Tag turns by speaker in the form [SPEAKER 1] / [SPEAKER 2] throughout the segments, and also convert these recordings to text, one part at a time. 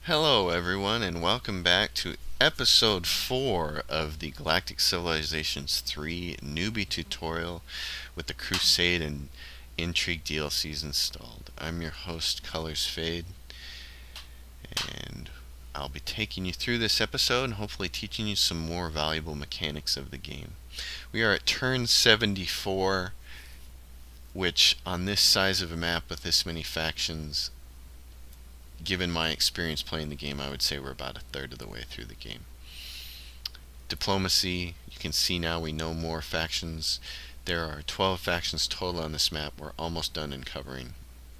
[SPEAKER 1] Hello everyone and welcome back to episode 4 of the Galactic Civilizations 3 Newbie tutorial with the Crusade and Intrigue DLCs installed. I'm your host, Colors Fade, and I'll be taking you through this episode and hopefully teaching you some more valuable mechanics of the game. We are at turn 74, which on this size of a map with this many factions, given my experience playing the game, I would say we're about a third of the way through the game. Diplomacy, you can see now we know more factions. There are 12 factions total on this map. We're almost done in covering.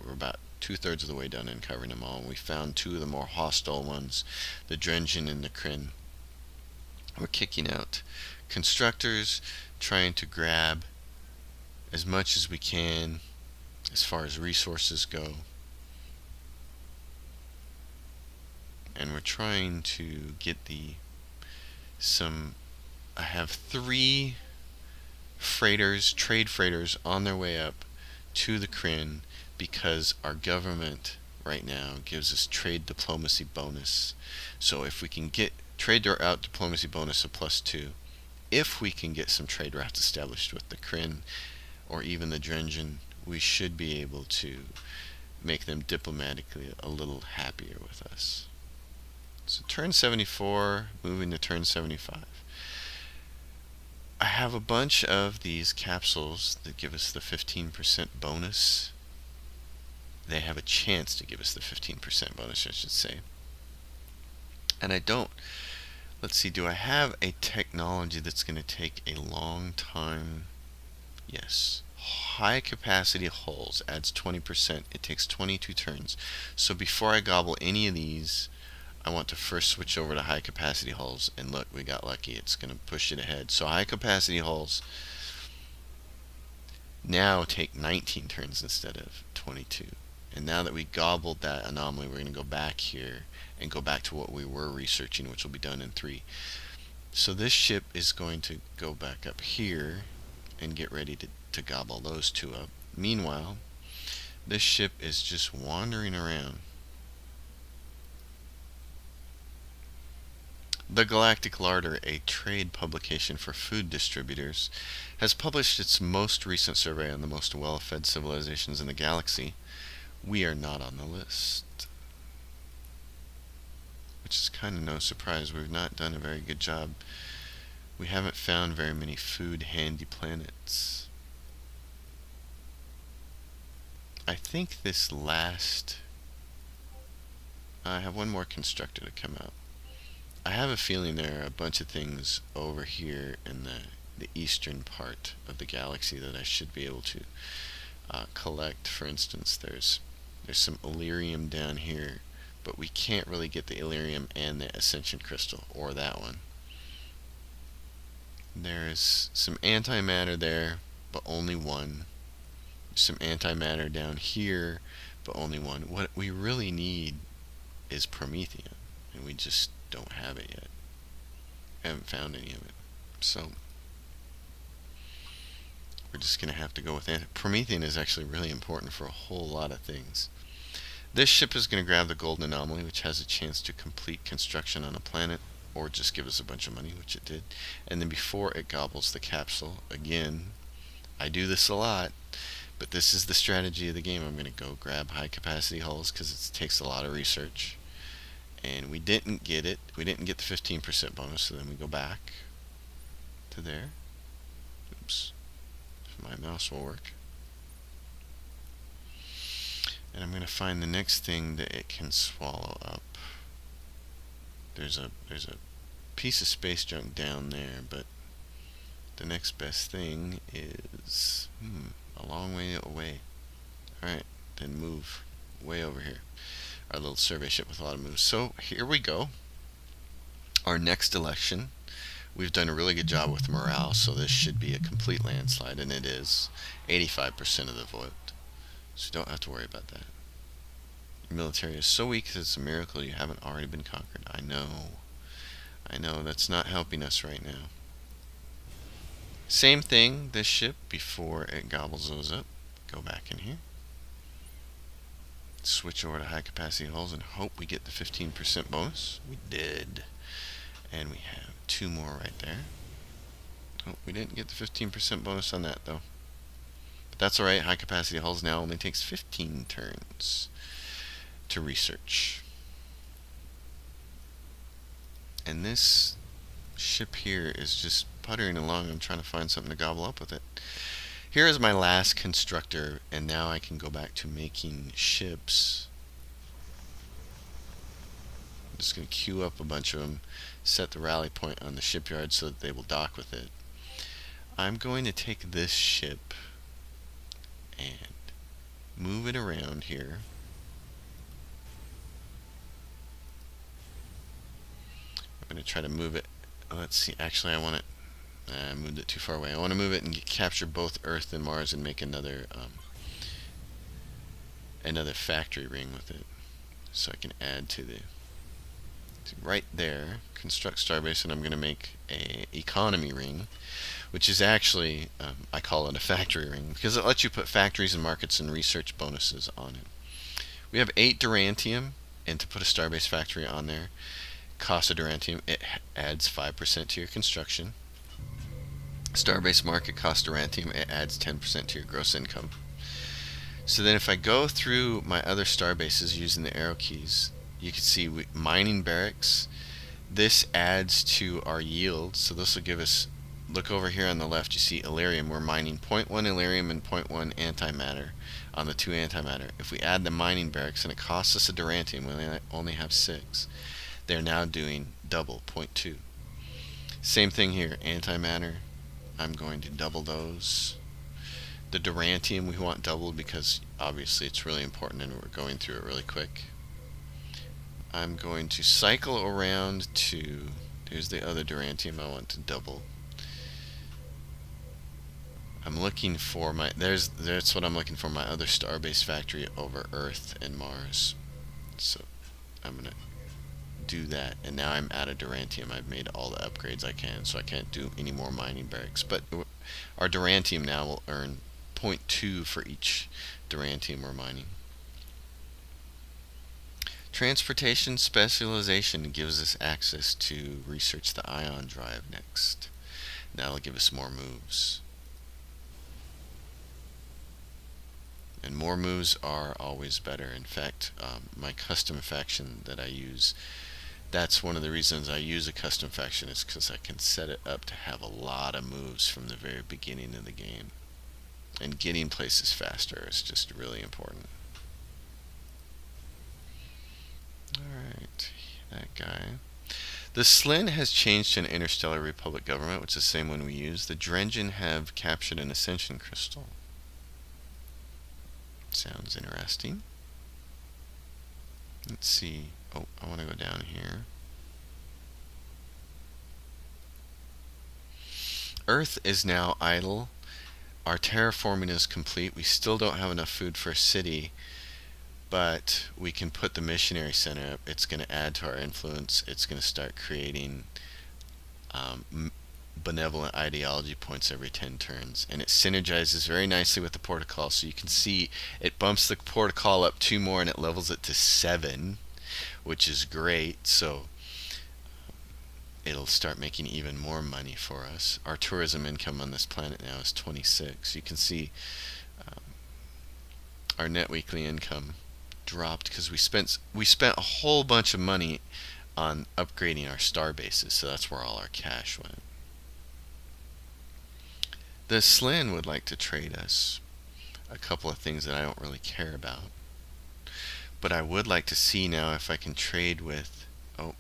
[SPEAKER 1] We're about 2/3 of the way done in covering them all. We found two of the more hostile ones, the Drengin and the Kryn. We're kicking out constructors, trying to grab as much as we can as far as resources go. And we're trying to get I have 3 freighters, trade freighters, on their way up to the Kryn because our government right now gives us trade diplomacy bonus. So if we can get trade route diplomacy bonus of +2, if we can get some trade routes established with the Kryn or even the Drengin, we should be able to make them diplomatically a little happier with us. So turn 74, moving to turn 75. I have a bunch of these capsules that give us the 15% bonus. They have a chance to give us the 15% bonus, I should say. And I don't. Let's see, do I have a technology that's going to take a long time? Yes. High capacity hulls adds 20%. It takes 22 turns. So before I gobble any of these, I want to first switch over to high capacity hulls, and look, we got lucky. It's going to push it ahead. So high capacity hulls now take 19 turns instead of 22. And now that we gobbled that anomaly, we're going to go back here and go back to what we were researching, which will be done in 3. So this ship is going to go back up here and get ready to gobble those 2 up. Meanwhile, this ship is just wandering around. The Galactic Larder, a trade publication for food distributors, has published its most recent survey on the most well-fed civilizations in the galaxy. We are not on the list, which is kind of no surprise. We've not done a very good job. We haven't found very many food-handy planets. I think this last... I have one more constructor to come out. I have a feeling there are a bunch of things over here in the eastern part of the galaxy that I should be able to collect. For instance, there's some Illyrium down here, but we can't really get the Illyrium and the Ascension Crystal, or that one. There's some antimatter there, but only one. Some antimatter down here, but only one. What we really need is Promethean, and we just don't have it yet. I haven't found any of it. So we're just going to have to go with it. Promethean is actually really important for a whole lot of things. This ship is going to grab the golden anomaly, which has a chance to complete construction on a planet, or just give us a bunch of money, which it did. And then before it gobbles the capsule, again, I do this a lot, but this is the strategy of the game. I'm going to go grab high capacity hulls because it takes a lot of research. And we didn't get it. We didn't get the 15% bonus, so then we go back to there. Oops. If my mouse will work. And I'm going to find the next thing that it can swallow up. There's a piece of space junk down there, but the next best thing is a long way away. Alright, then move way over here. Our little survey ship with a lot of moves. So here we go. Our next election. We've done a really good job with morale, so this should be a complete landslide, and it is. 85% of the vote. So you don't have to worry about that. Your military is so weak that it's a miracle you haven't already been conquered. I know, that's not helping us right now. Same thing, this ship, before it gobbles those up. Go back in here. switch over to high capacity hulls and hope we get the 15% bonus. We did. And we have 2 more right there. Oh, we didn't get the 15% bonus on that though. But that's alright. High capacity hulls now only takes 15 turns to research. And this ship here is just puttering along. I'm trying to find something to gobble up with it. Here is my last constructor, and now I can go back to making ships. I'm just going to queue up a bunch of them, set the rally point on the shipyard so that they will dock with it. I'm going to take this ship and move it around here. I'm going to try to move it. Let's see, actually I want it, I moved it too far away. I want to move it and capture both Earth and Mars and make another factory ring with it. So I can add to the, right there, construct Starbase, and I'm going to make a economy ring, which is actually, I call it a factory ring, because it lets you put factories and markets and research bonuses on it. We have 8 Durantium, and to put a Starbase factory on there, cost of Durantium, it adds 5% to your construction. Starbase market cost Durantium, it adds 10% to your gross income. So then if I go through my other Starbases using the arrow keys, you can see mining barracks. This adds to our yield, so this will give us, look over here on the left, you see Illyrium. We're mining 0.1 Illyrium and 0.1 antimatter on the 2 antimatter. If we add the mining barracks and it costs us a Durantium, we only have 6. They're now doing double, 0.2. Same thing here, antimatter. I'm going to double those. The Durantium we want doubled because obviously it's really important and we're going through it really quick. I'm going to cycle around to, here's the other Durantium I want to double. I'm looking for my, that's what I'm looking for, my other Starbase factory over Earth and Mars. So I'm going to do that, and now I'm out of Durantium. I've made all the upgrades I can, so I can't do any more mining barracks. But our Durantium now will earn 0.2 for each Durantium we're mining. Transportation specialization gives us access to research the ion drive next. That'll give us more moves. And more moves are always better. In fact, my custom faction that I use, that's one of the reasons I use a custom faction, is because I can set it up to have a lot of moves from the very beginning of the game. And getting places faster is just really important. Alright, that guy. The Slin has changed to an Interstellar Republic government, which is the same one we use. The Drengin have captured an Ascension Crystal. Sounds interesting. Let's see. Oh, I want to go down here. Earth is now idle. Our terraforming is complete. We still don't have enough food for a city, but we can put the missionary center up. It's going to add to our influence. It's going to start creating benevolent ideology points every 10 turns, and it synergizes very nicely with the protocol. So you can see it bumps the protocol up 2 more and it levels it to 7, which is great. So it'll start making even more money for us. Our tourism income on this planet now is 26. You can see our net weekly income dropped because we spent a whole bunch of money on upgrading our star bases, so that's where all our cash went. The Slin would like to trade us a couple of things that I don't really care about, but I would like to see now if I can trade with,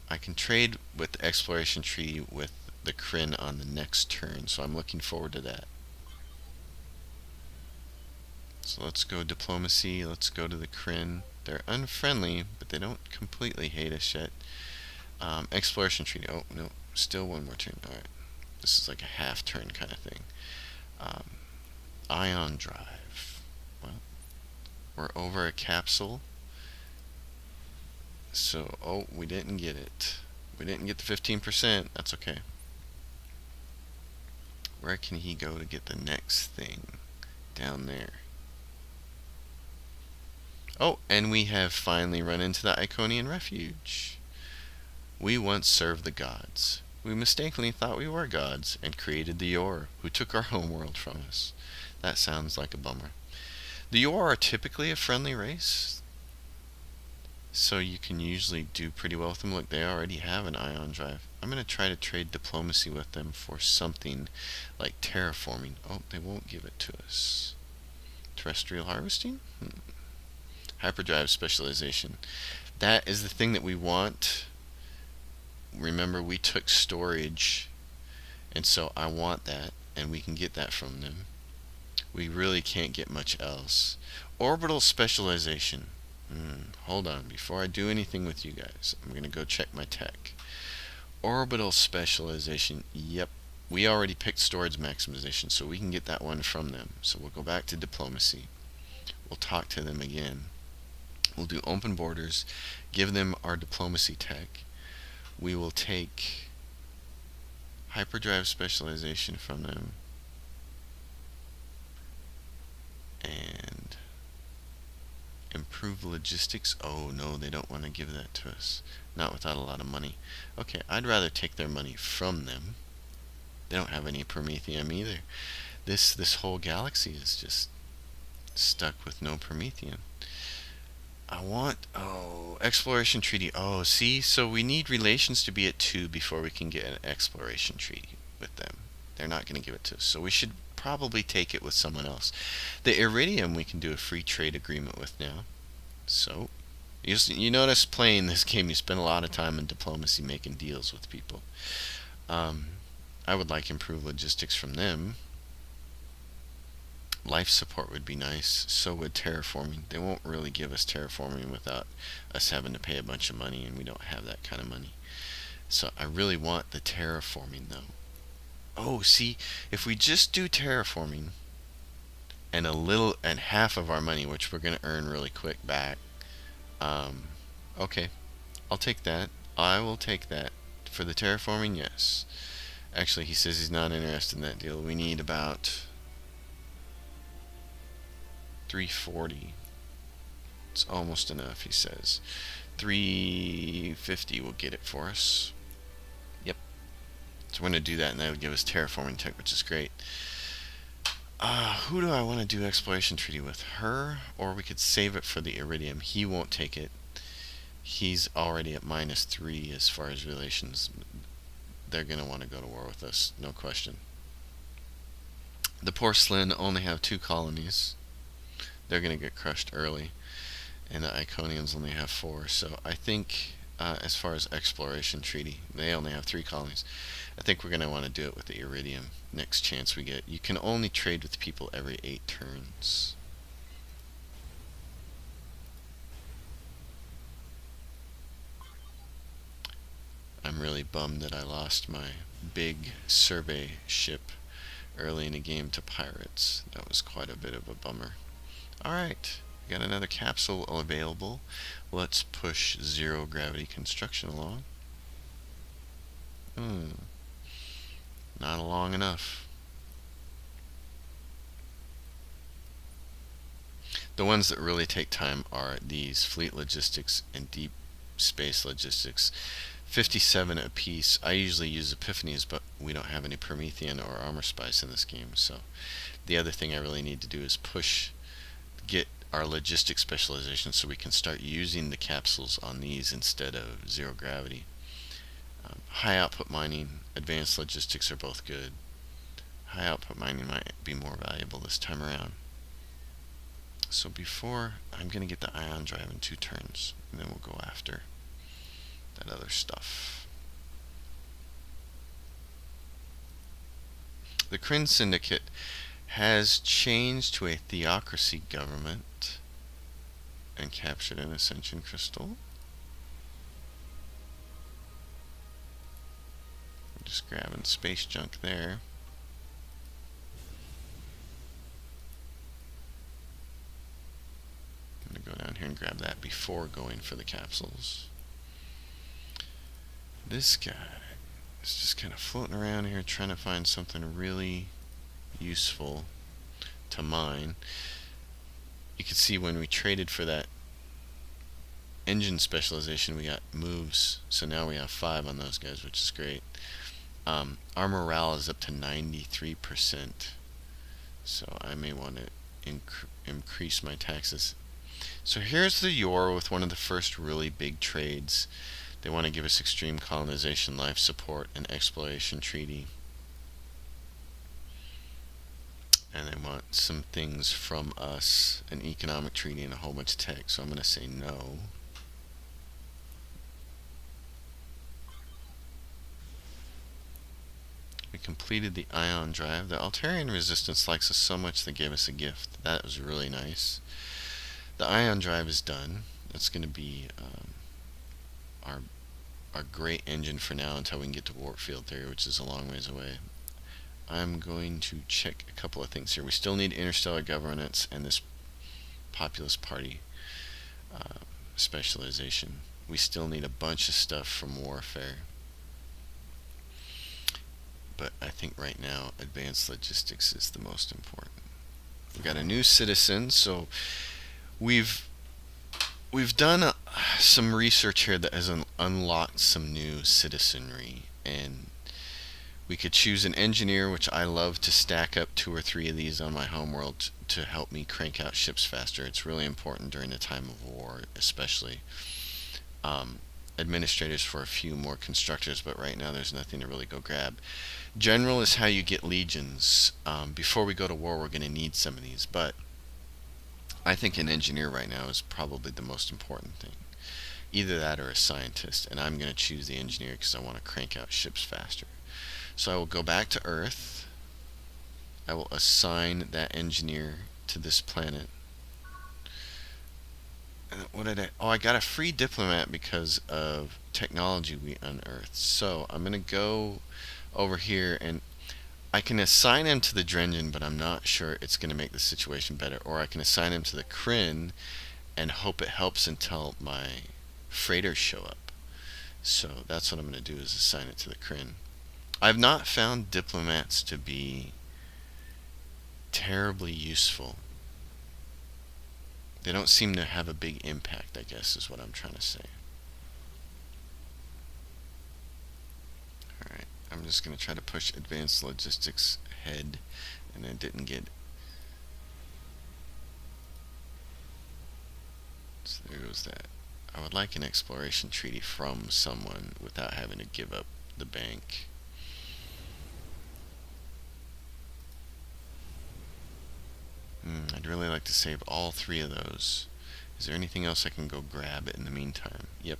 [SPEAKER 1] I can trade with the exploration tree with the Kryn on the next turn, so I'm looking forward to that. So let's go diplomacy, let's go to the Kryn. They're unfriendly, but they don't completely hate us yet. Exploration treaty, oh no, still one more turn. Alright, this is like a half turn kind of thing. Ion drive, well, we're over a capsule. So, oh, we didn't get it. We didn't get the 15%. That's okay. Where can he go to get the next thing? Down there. Oh, and we have finally run into the Iconian Refuge. We once served the gods. We mistakenly thought we were gods and created the Yor, who took our homeworld from us. That sounds like a bummer. The Yor are typically a friendly race, so you can usually do pretty well with them. Look, they already have an ion drive. I'm going to try to trade diplomacy with them for something like terraforming. Oh, they won't give it to us. Terrestrial harvesting? Hyperdrive specialization. That is the thing that we want. Remember, we took storage, and so I want that, and we can get that from them. We really can't get much else. Orbital specialization. Hold on, before I do anything with you guys, I'm going to go check my tech. Orbital specialization. Yep, we already picked storage maximization, so we can get that one from them. So we'll go back to diplomacy. We'll talk to them again. We'll do open borders, give them our diplomacy tech. We will take hyperdrive specialization from them and improve logistics. Oh no, they don't want to give that to us. Not without a lot of money. Okay, I'd rather take their money from them. They don't have any Prometheum either. This whole galaxy is just stuck with no Prometheum. I want, exploration treaty. Oh, see, so we need relations to be at 2 before we can get an exploration treaty with them. They're not going to give it to us, so we should probably take it with someone else. The Iridium we can do a free trade agreement with now. So, you notice playing this game, you spend a lot of time in diplomacy making deals with people. I would like improved logistics from them. Life support would be nice. So would terraforming. They won't really give us terraforming without us having to pay a bunch of money, and we don't have that kind of money. So I really want the terraforming though. Oh, see, if we just do terraforming and half of our money, which we're going to earn really quick back. Okay, I'll take that. I will take that. For the terraforming, yes. Actually, he says he's not interested in that deal. We need about 340. It's almost enough, he says. 350 will get it for us. Yep. So we're going to do that, and that would give us terraforming tech, which is great. Who do I want to do exploration treaty with? Her, or we could save it for the Iridium. He won't take it. He's already at -3 as far as relations. They're going to want to go to war with us, no question. The Porcelain only have 2 colonies. They're going to get crushed early. And the Iconians only have 4. So I think, as far as exploration treaty, they only have 3 colonies. I think we're going to want to do it with the Iridium next chance we get. You can only trade with people every 8 turns. I'm really bummed that I lost my big survey ship early in the game to pirates. That was quite a bit of a bummer. Alright, got another capsule available. Let's push zero gravity construction along. Not long enough. The ones that really take time are these fleet logistics and deep space logistics. 57 apiece. I usually use Epiphanies, but we don't have any Promethean or Armor Spice in this game. So the other thing I really need to do is get our logistics specialization so we can start using the capsules on these instead of zero gravity. High output mining, advanced logistics are both good. High output mining might be more valuable this time around. So I'm going to get the ion drive in 2 turns, and then we'll go after that other stuff. The Kryn Syndicate has changed to a theocracy government and captured an Ascension Crystal. I'm just grabbing space junk there. I'm going to go down here and grab that before going for the capsules. This guy is just kind of floating around here trying to find something really useful to mine. You can see when we traded for that engine specialization, we got moves, so now we have 5 on those guys, which is great. Our morale is up to 93%, so I may want to increase my taxes. So here's the Yor with one of the first really big trades. They want to give us extreme colonization, life support, and exploration treaty. And they want some things from us, an economic treaty and a whole bunch of tech, so I'm going to say no. We completed the ion drive. The Altarian resistance likes us so much they gave us a gift. That was really nice. The ion drive is done. That's going to be our great engine for now until we can get to warp field theory, which is a long ways away. I'm going to check a couple of things here. We still need interstellar governance and this populist party specialization. We still need a bunch of stuff from warfare. But I think right now advanced logistics is the most important. We've got a new citizen, so we've done some research here that has unlocked some new citizenry, and we could choose an engineer, which I love to stack up 2 or 3 of these on my homeworld to help me crank out ships faster. It's really important during the time of war, especially. Administrators for a few more constructors, but right now there's nothing to really go grab. General is how you get legions. Before we go to war, we're going to need some of these, but I think an engineer right now is probably the most important thing. Either that or a scientist, and I'm going to choose the engineer because I want to crank out ships faster. So I will go back to Earth. I will assign that engineer to this planet. And what did I... Oh, I got a free diplomat because of technology we unearthed. So I'm going to go over here, and I can assign him to the Drengin, but I'm not sure it's going to make the situation better. Or I can assign him to the Kryn and hope it helps until my freighters show up. So that's what I'm going to do, is assign it to the Kryn. I've not found diplomats to be terribly useful. They don't seem to have a big impact, I guess, is what I'm trying to say. Alright, I'm just going to try to push advanced logistics ahead, and I didn't get... So there goes that. I would like an exploration treaty from someone without having to give up the bank. I'd really like to save all 3 of those. Is there anything else I can go grab in the meantime? Yep.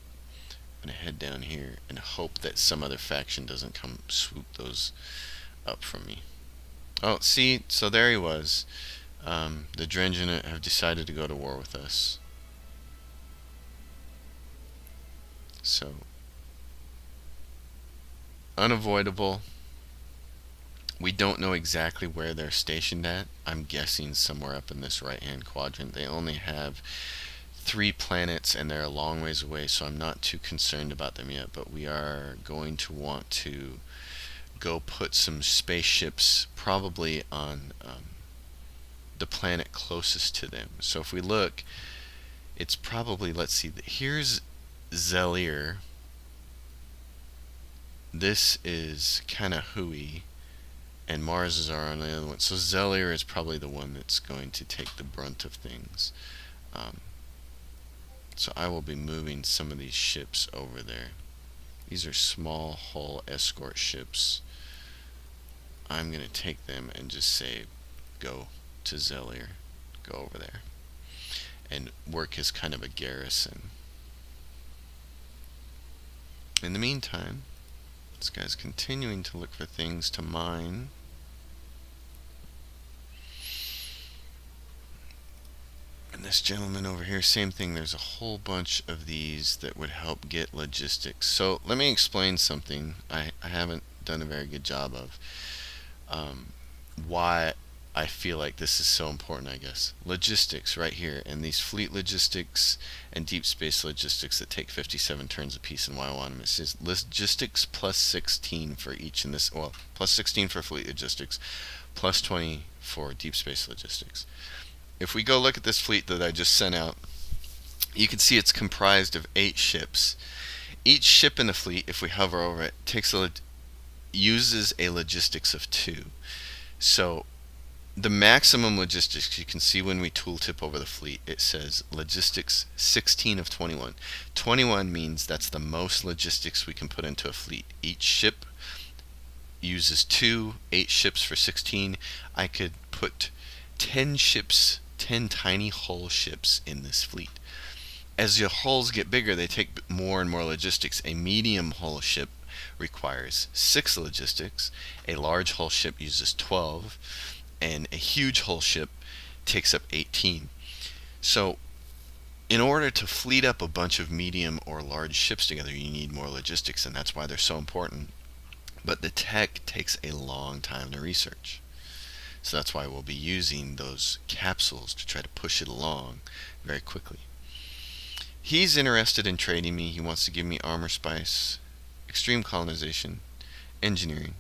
[SPEAKER 1] I'm going to head down here and hope that some other faction doesn't come swoop those up from me. Oh, see? So there he was. The Drengin have decided to go to war with us. So, unavoidable. We don't know exactly where they're stationed at. I'm guessing somewhere up in this right-hand quadrant. They only have 3 planets, and they're a long ways away, so I'm not too concerned about them yet. But we are going to want to go put some spaceships probably on the planet closest to them. So if we look, it's probably, let's see, here's Zelir. This is kind of hooey. And Mars is on the other one. So Zelir is probably the one that's going to take the brunt of things. So I will be moving some of these ships over there. These are small hull escort ships. I'm going to take them and just say, go to Zelir. Go over there. And work as kind of a garrison. In the meantime, this guy's continuing to look for things to mine. And this gentleman over here, same thing. There's a whole bunch of these that would help get logistics. So let me explain something I haven't done a very good job of. Why I feel like this is so important, I guess. Logistics right here, and these fleet logistics and deep space logistics that take 57 turns apiece, and why I want them. It says logistics plus 16 for each in this, well, plus 16 for fleet logistics, plus 20 for deep space logistics. If we go look at this fleet that I just sent out, You can see it's comprised of 8 ships. Each ship in the fleet, if we hover over it, uses a logistics of 2. So the maximum logistics, you can see when we tooltip over the fleet, it says logistics 16 of 21. 21 means that's the most logistics we can put into a fleet. Each ship uses 2, 8 ships for 16. I could put 10 ships, 10 tiny hull ships in this fleet. As your hulls get bigger, they take more and more logistics. A medium hull ship requires 6 logistics, a large hull ship uses 12, and a huge hull ship takes up 18. So in order to fleet up a bunch of medium or large ships together, you need more logistics, and that's why they're so important. But the tech takes a long time to research. So that's why we'll be using those capsules to try to push it along very quickly. He's interested in trading me. He wants to give me armor spice, extreme colonization, engineering,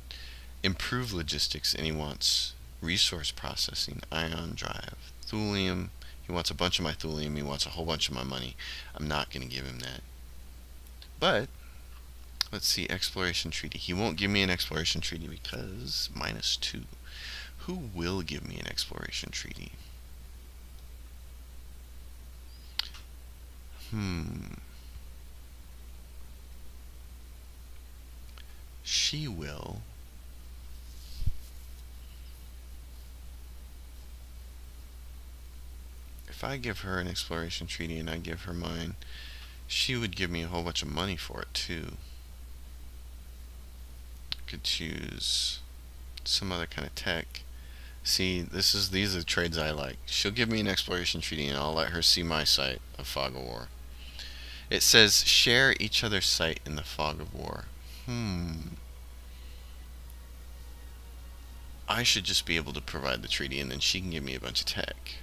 [SPEAKER 1] improved logistics, and he wants resource processing, ion drive, thulium. He wants a bunch of my thulium. He wants a whole bunch of my money. I'm not going to give him that. But let's see, exploration treaty. He won't give me an exploration treaty because -2. Who will give me an exploration treaty? She will. If I give her an exploration treaty and I give her mine, she would give me a whole bunch of money for it too. I could choose some other kind of tech. See, these are the trades I like. She'll give me an exploration treaty and I'll let her see my site of Fog of War. It says share each other's site in the Fog of War. I should just be able to provide the treaty and then she can give me a bunch of tech.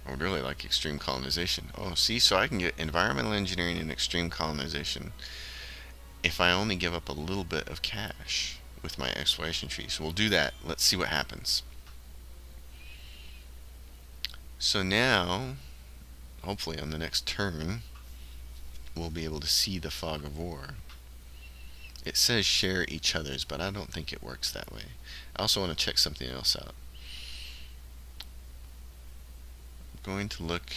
[SPEAKER 1] I would really like extreme colonization. Oh, see, so I can get environmental engineering and extreme colonization if I only give up a little bit of cash with my exploration tree. So we'll do that. Let's see what happens. So now, hopefully on the next turn, we'll be able to see the Fog of War. It says share each other's, but I don't think it works that way. I also want to check something else out. I'm going to look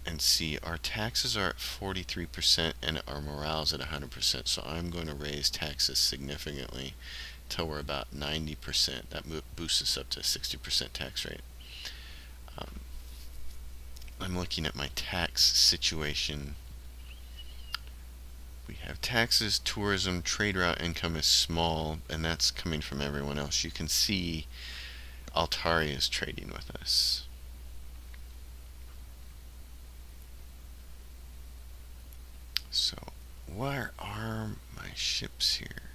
[SPEAKER 1] and see our taxes are at 43% and our morale's at 100%, so I'm going to raise taxes significantly till we're about 90%. That boosts us up to 60% tax rate. I'm looking at my tax situation. We have taxes, tourism, trade route income is small, and that's coming from everyone else. You can see Altari is trading with us. So, where are my ships here?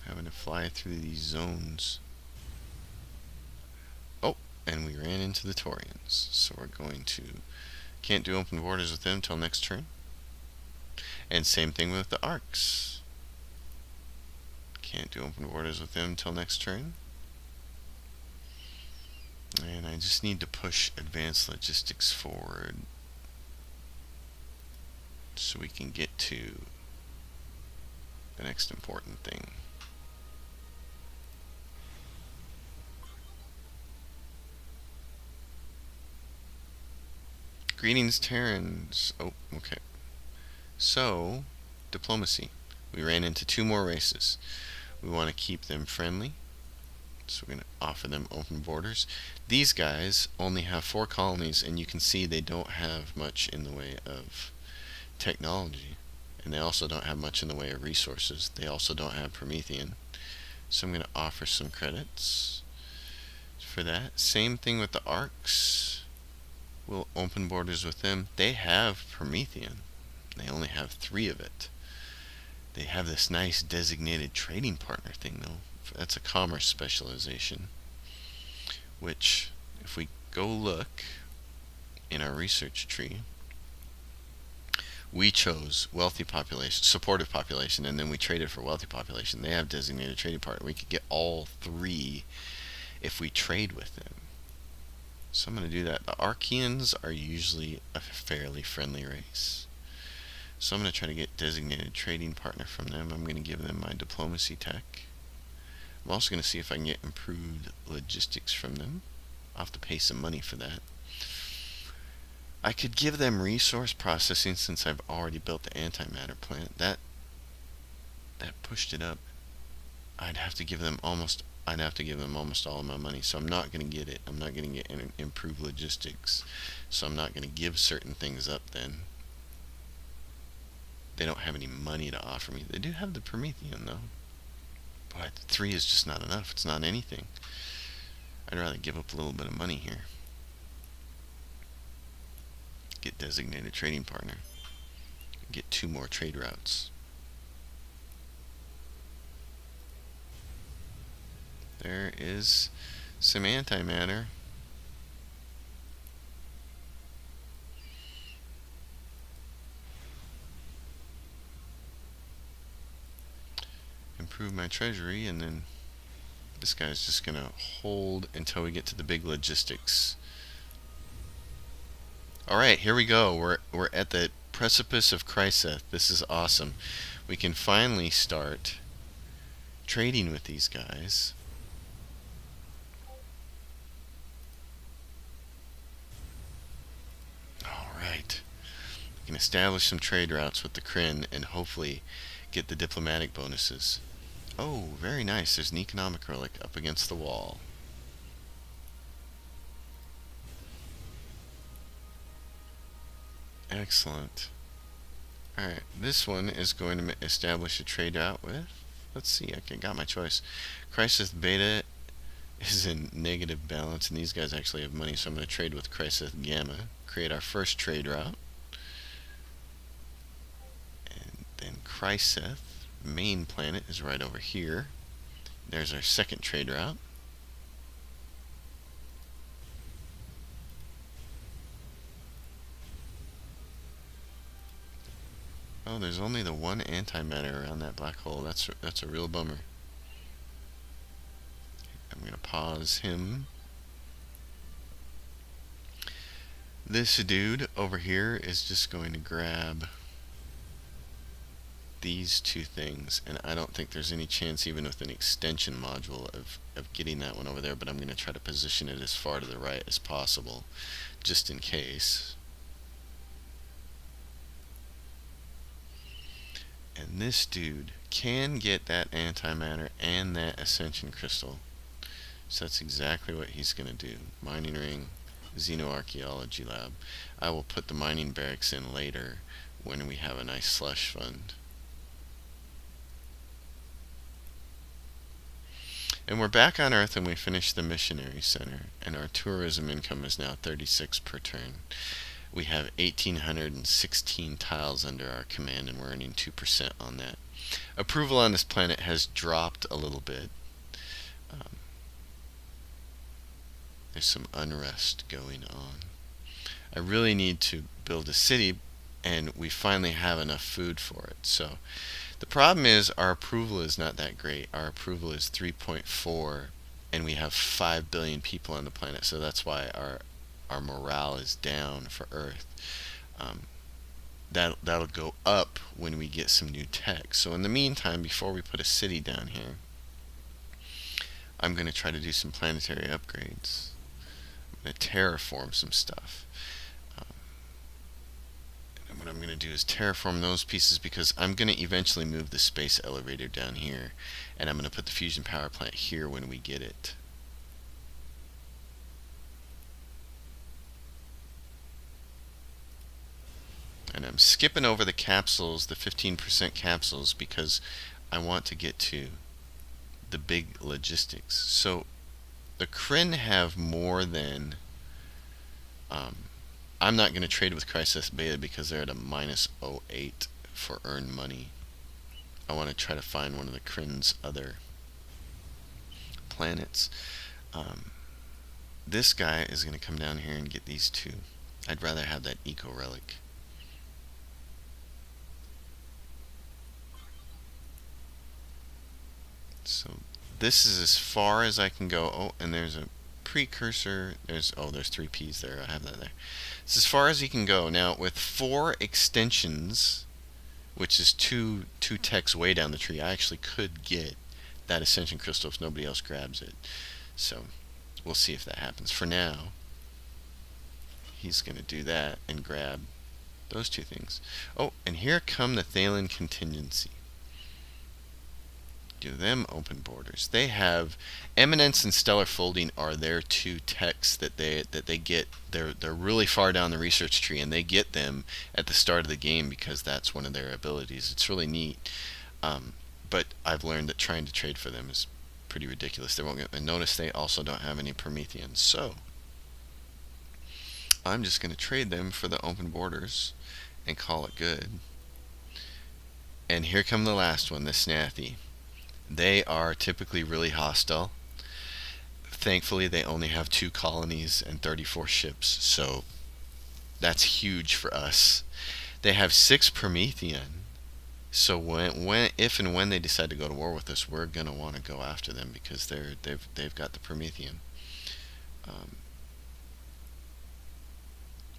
[SPEAKER 1] Having to fly through these zones. Oh, and we ran into the Taurians. So we're going to... Can't do open borders with them till next turn. And same thing with the arcs. Can't do open borders with them till next turn. And I just need to push advanced logistics forward so we can get to the next important thing. Greetings, Terrans. Oh, okay. So, diplomacy. We ran into 2 more races. We want to keep them friendly, so we're going to offer them open borders. These guys only have 4 colonies, and you can see they don't have much in the way of technology, and they also don't have much in the way of resources. They also don't have Promethean, so I'm going to offer some credits for that. Same thing with the arcs. We'll open borders with them. They have Promethean. They only have 3 of it. They have this nice designated trading partner thing though. That's a commerce specialization, which if we go look in our research tree, we chose wealthy population, supportive population, and then we traded for wealthy population. They have designated trading partner. We could get all 3 if we trade with them. So I'm going to do that. The Archeans are usually a fairly friendly race. So I'm going to try to get designated trading partner from them. I'm going to give them my diplomacy tech. I'm also going to see if I can get improved logistics from them. I'll have to pay some money for that. I could give them resource processing since I've already built the antimatter plant. That pushed it up. I'd have to give them almost all of my money, so I'm not going to get it. I'm not going to get improved logistics, so I'm not going to give certain things up then. They don't have any money to offer me. They do have the Promethean though, but 3 is just not enough. It's not anything. I'd rather give up a little bit of money here. Get designated trading partner. Get 2 more trade routes. There is some antimatter. Improve my treasury, and then this guy's just gonna hold until we get to the big logistics. Alright, here we go. We're at the precipice of Chryseth. This is awesome. We can finally start trading with these guys. Alright. We can establish some trade routes with the Kryn and hopefully get the diplomatic bonuses. Oh, very nice. There's an economic relic up against the wall. Excellent. Alright, this one is going to establish a trade route with, let's see, I got my choice. Chryseth Beta is in negative balance, and these guys actually have money, so I'm going to trade with Chryseth Gamma, create our first trade route. And then Chryseth, main planet, is right over here. There's our second trade route. Oh, there's only the one antimatter around that black hole. That's a real bummer. I'm going to pause him. This dude over here is just going to grab these 2 things, and I don't think there's any chance even with an extension module of getting that one over there, but I'm going to try to position it as far to the right as possible just in case. And this dude can get that antimatter and that ascension crystal, so that's exactly what he's going to do. Mining ring, xenoarchaeology lab. I will put the mining barracks in later when we have a nice slush fund. And we're back on Earth, and we finished the missionary center, and our tourism income is now 36 per turn. We have 1,816 tiles under our command, and we're earning 2% on that. Approval on this planet has dropped a little bit. There's some unrest going on. I really need to build a city, and we finally have enough food for it. So the problem is our approval is not that great. Our approval is 3.4, and we have 5 billion people on the planet, so that's why our morale is down for Earth. That'll go up when we get some new tech. So in the meantime, before we put a city down here, I'm going to try to do some planetary upgrades. I'm going to terraform some stuff. And what I'm going to do is terraform those pieces, because I'm going to eventually move the space elevator down here, and I'm going to put the fusion power plant here when we get it. And I'm skipping over the capsules, the 15% capsules, because I want to get to the big logistics. So the Kryn have more than... I'm not going to trade with Chryseth Beta because they're at a minus 0.8 for earned money. I want to try to find one of the Kryn's other planets. This guy is going to come down here and get these 2. I'd rather have that eco relic. So this is as far as I can go. Oh, and there's a precursor. There's 3 P's there. I have that there. It's as far as he can go. Now with 4 extensions, which is two techs way down the tree, I actually could get that ascension crystal if nobody else grabs it. So we'll see if that happens. For now, he's going to do that and grab those 2 things. Oh, and here come the Thalen contingency. Give them open borders. They have Eminence and Stellar Folding are their 2 techs that they get. They're really far down the research tree, and they get them at the start of the game because that's one of their abilities. It's really neat. But I've learned that trying to trade for them is pretty ridiculous. They won't get. And notice they also don't have any Prometheans. So I'm just going to trade them for the open borders and call it good. And here come the last one, the Snathy. They are typically really hostile. Thankfully, they only have 2 colonies and 34 ships, so that's huge for us. They have 6 Promethean, so if and when they decide to go to war with us, we're gonna want to go after them because they've got the Promethean.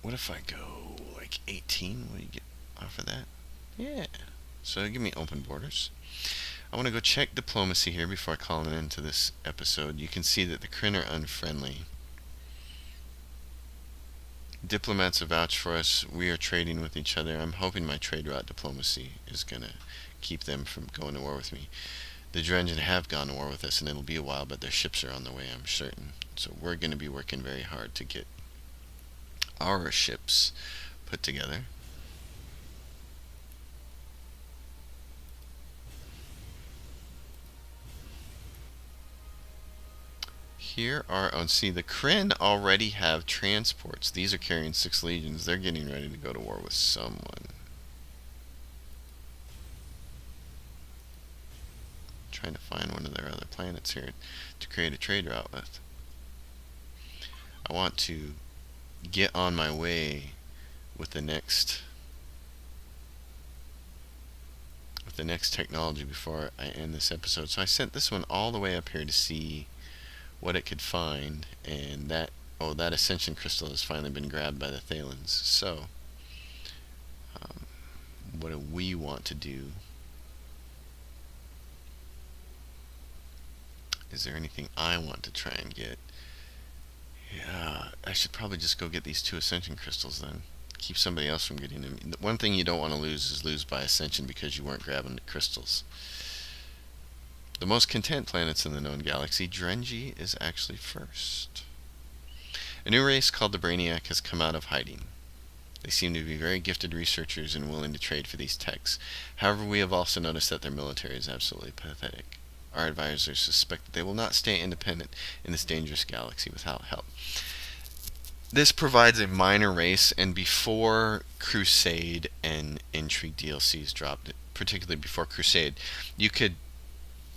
[SPEAKER 1] What if I go like 18? What do you get off of that? Yeah. So give me open borders. I want to go check diplomacy here before I call an end to this episode. You can see that the Kryn are unfriendly. Diplomats have vouched for us. We are trading with each other. I'm hoping my trade route diplomacy is going to keep them from going to war with me. The Drengin have gone to war with us, and it'll be a while, but their ships are on the way, I'm certain. So we're going to be working very hard to get our ships put together. Here are, see, the Kryn already have transports. These are carrying 6 legions. They're getting ready to go to war with someone. Trying to find one of their other planets here to create a trade route with. I want to get on my way with the next technology before I end this episode. So I sent this one all the way up here to see what it could find, and that ascension crystal has finally been grabbed by the Thalens. So what do we want to do? Is there anything I want to try and get? Yeah, I should probably just go get these 2 ascension crystals then. Keep somebody else from getting them. The one thing you don't want to lose is lose by ascension because you weren't grabbing the crystals. The most content planets in the known galaxy, Drengin is actually first. A new race called the Brainiac has come out of hiding. They seem to be very gifted researchers and willing to trade for these techs. However, we have also noticed that their military is absolutely pathetic. Our advisors suspect that they will not stay independent in this dangerous galaxy without help. This provides a minor race, and before Crusade and Intrigue DLCs dropped, particularly before Crusade, you could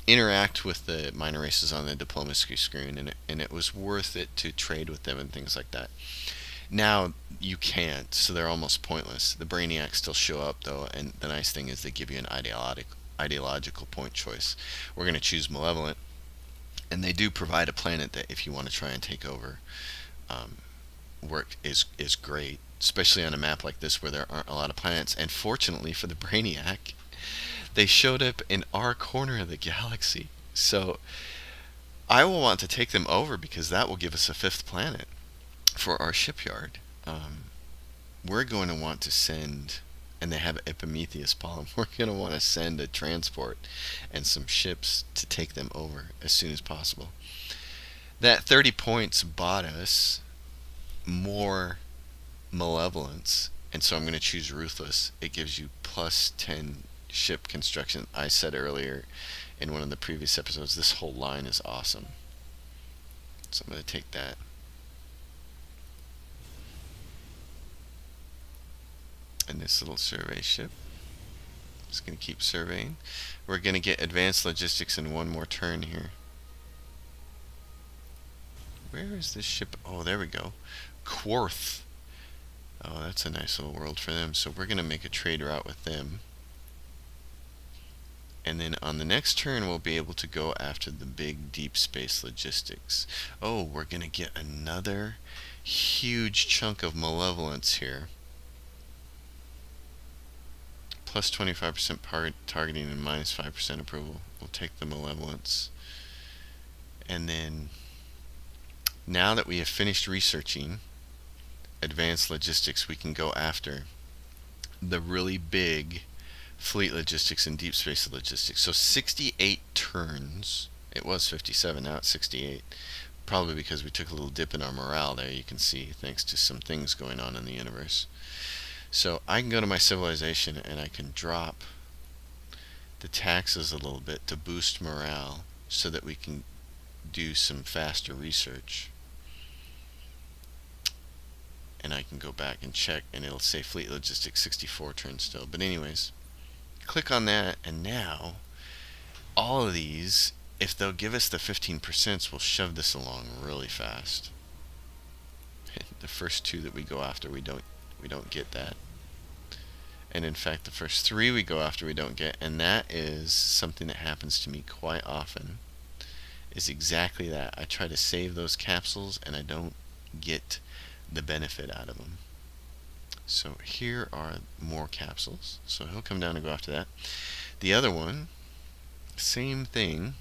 [SPEAKER 1] interact with the minor races on the diplomacy screen, and it was worth it to trade with them and things like that. Now you can't, so they're almost pointless. The Brainiacs still show up though, and the nice thing is they give you an ideological point choice. We're going to choose Malevolent, and they do provide a planet that if you want to try and take over, work is great, especially on a map like this where there aren't a lot of planets. And fortunately for the Brainiac, they showed up in our corner of the galaxy, so I will want to take them over because that will give us a 5th planet for our shipyard. We're going to want to send, and they have Epimetheus pollen, we're going to want to send a transport and some ships to take them over as soon as possible. That 30 points bought us more malevolence, and so I'm going to choose Ruthless. It gives you plus 10 ship construction. I said earlier in one of the previous episodes, this whole line is awesome. So I'm going to take that. And this little survey ship. Just going to keep surveying. We're going to get advanced logistics in one more turn here. Where is this ship? Oh, there we go. Quarth. Oh, that's a nice little world for them. So we're going to make a trade route with them. And then on the next turn, we'll be able to go after the big deep space logistics. Oh, we're going to get another huge chunk of malevolence here. Plus 25% targeting and minus 5% approval. We'll take the malevolence. And then, now that we have finished researching advanced logistics, we can go after the really big fleet logistics and deep space logistics. So 68 turns. It was 57, now it's 68. Probably because we took a little dip in our morale there, you can see, thanks to some things going on in the universe. So I can go to my civilization and I can drop the taxes a little bit to boost morale so that we can do some faster research. And I can go back and check and it'll say fleet logistics 64 turns still. But anyways, click on that, and now all of these, if they'll give us the 15%, we'll shove this along really fast. The first two that we go after, we don't get that. And in fact, the first three we go after, we don't get. And that is something that happens to me quite often, is exactly that. I try to save those capsules and I don't get the benefit out of them. So here are more capsules. So he'll come down and go after that. The other one, same thing.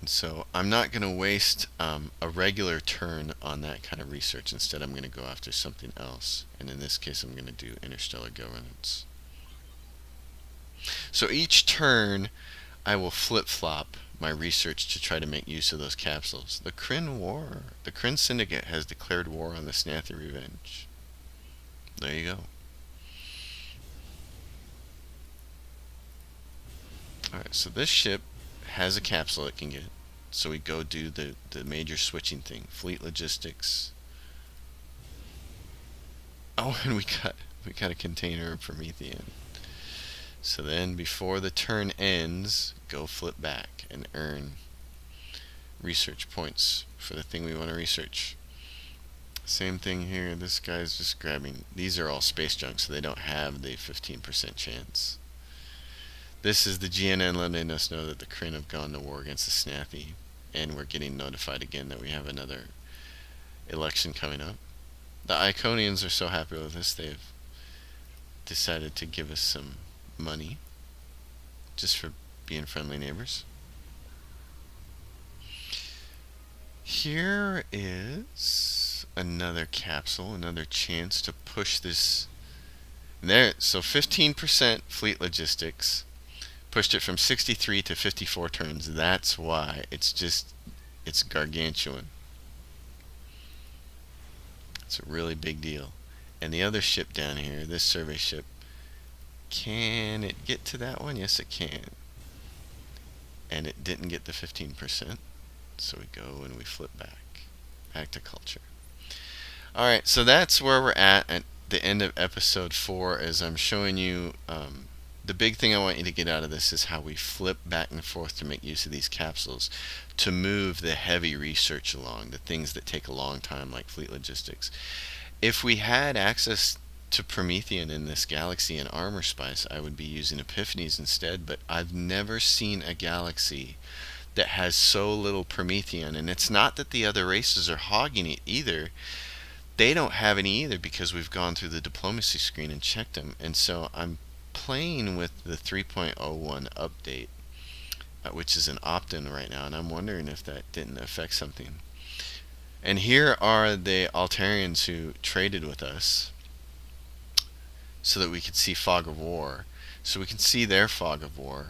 [SPEAKER 1] And so I'm not going to waste a regular turn on that kind of research. Instead, I'm going to go after something else. And in this case, I'm going to do interstellar governance. So each turn, I will flip-flop my research to try to make use of those capsules. The Kryn War. The Kryn Syndicate has declared war on the Snathi Revenge. There you go. Alright, so this ship has a capsule it can get. So we go do the major switching thing. Fleet logistics. Oh, and we got a container of Promethean. So then before the turn ends, go flip back and earn research points for the thing we want to research. Same thing here. This guy's just grabbing. These are all space junk, so they don't have the 15% chance. This is the GNN letting us know that the Kryn have gone to war against the Snathi, and we're getting notified again that we have another election coming up. The Iconians are so happy with us, they've decided to give us some money just for being friendly neighbors. Here is another capsule, another chance to push this there. So 15% fleet logistics pushed it from 63 to 54 turns. That's why it's gargantuan. It's a really big deal. And the other ship down here, this survey ship, can it get to that one? Yes, it can. And it didn't get the 15%. So we go and we flip back to culture. Alright, so that's where we're at the end of episode 4, as I'm showing you the big thing I want you to get out of this is how we flip back and forth to make use of these capsules to move the heavy research along, the things that take a long time like fleet logistics. If we had access to Promethean in this galaxy and armor spice, I would be using Epiphanies instead, but I've never seen a galaxy that has so little Promethean. And it's not that the other races are hogging it either. They don't have any either because we've gone through the diplomacy screen and checked them. And so I'm playing with the 3.01 update, which is an opt-in right now, and I'm wondering if that didn't affect something. And here are the Altarians who traded with us so that we could see Fog of War. So we can see their Fog of War,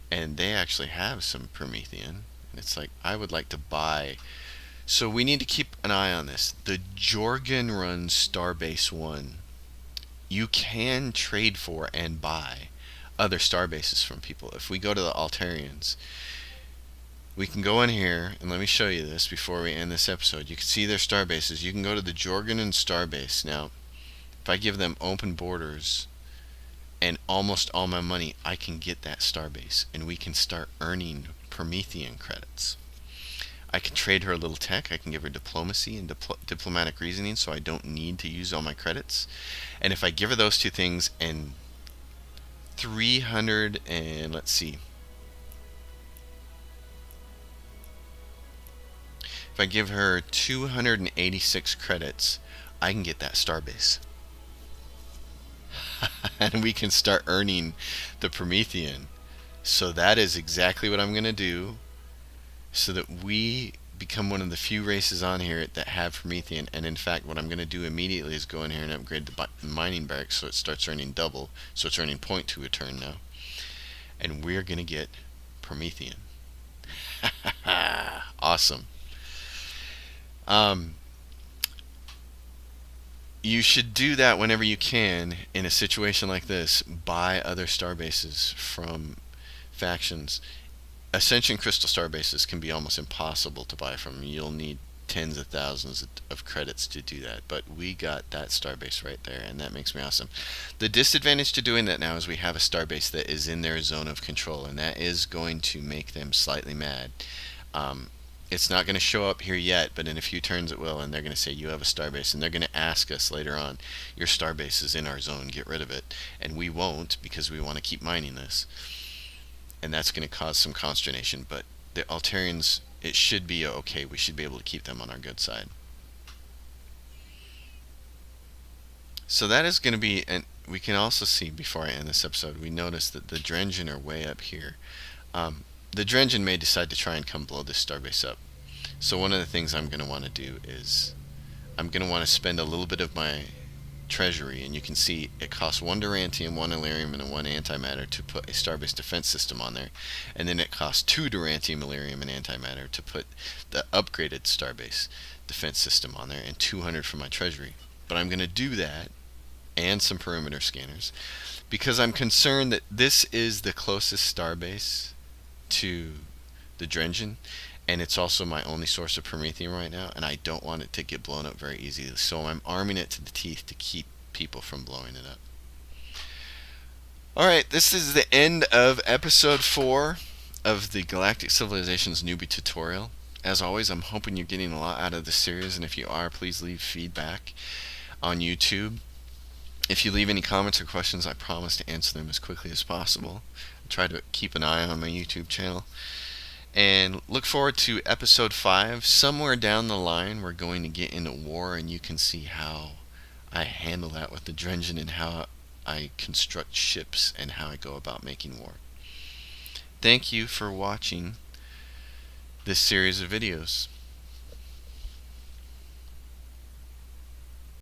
[SPEAKER 1] and they actually have some Promethean. And it's like, I would like to buy. So we need to keep an eye on this. The Jorgen runs Starbase 1. You can trade for and buy other Starbases from people. If we go to the Altarians, we can go in here, and let me show you this before we end this episode. You can see their Starbases. You can go to the Jorgen and Starbase. Now, if I give them open borders and almost all my money, I can get that Starbase, and we can start earning Promethean credits. I can trade her a little tech. I can give her diplomacy and diplomatic reasoning, so I don't need to use all my credits. And if I give her those two things and 300 and let's see, if I give her 286 credits, I can get that starbase. And we can start earning the Promethean. So that is exactly what I'm going to do, so that we become one of the few races on here that have Promethean. And in fact, what I'm going to do immediately is go in here and upgrade the mining barracks so it starts earning double. So it's earning 0.2 a turn now. And we're going to get Promethean. Awesome. You should do that whenever you can in a situation like this. Buy other starbases from factions. Ascension Crystal Starbases can be almost impossible to buy from. You'll need tens of thousands of credits to do that, but we got that starbase right there, and that makes me awesome. The disadvantage to doing that now is we have a starbase that is in their zone of control, and that is going to make them slightly mad. It's not going to show up here yet, but in a few turns it will, and they're going to say you have a starbase, and they're going to ask us later on, your starbase is in our zone, get rid of it. And we won't, because we want to keep mining this. And that's going to cause some consternation, but the Altarians, it should be okay. We should be able to keep them on our good side. So that is going to be, and we can also see, before I end this episode, we notice that the Drengin are way up here. The Drengin may decide to try and come blow this starbase up. So one of the things I'm going to want to do is I'm going to want to spend a little bit of my treasury, and you can see it costs 1 Durantium, 1 Illyrium, and 1 Antimatter to put a Starbase defense system on there, and then it costs 2 Durantium, Illyrium, and Antimatter to put the upgraded Starbase defense system on there, and 200 for my treasury. But I'm going to do that, and some perimeter scanners, because I'm concerned that this is the closest Starbase to the Drengin, and it's also my only source of Promethean right now, and I don't want it to get blown up very easily, so I'm arming it to the teeth to keep people from blowing it up. Alright, this is the end of episode 4 of the Galactic Civilizations Newbie tutorial. As always, I'm hoping you're getting a lot out of this series, and if you are, please leave feedback on YouTube. If you leave any comments or questions, I promise to answer them as quickly as possible. I try to keep an eye on my YouTube channel. And look forward to episode 5. Somewhere down the line, we're going to get into war, and you can see how I handle that with the Drengin, and how I construct ships, and how I go about making war. Thank you for watching this series of videos.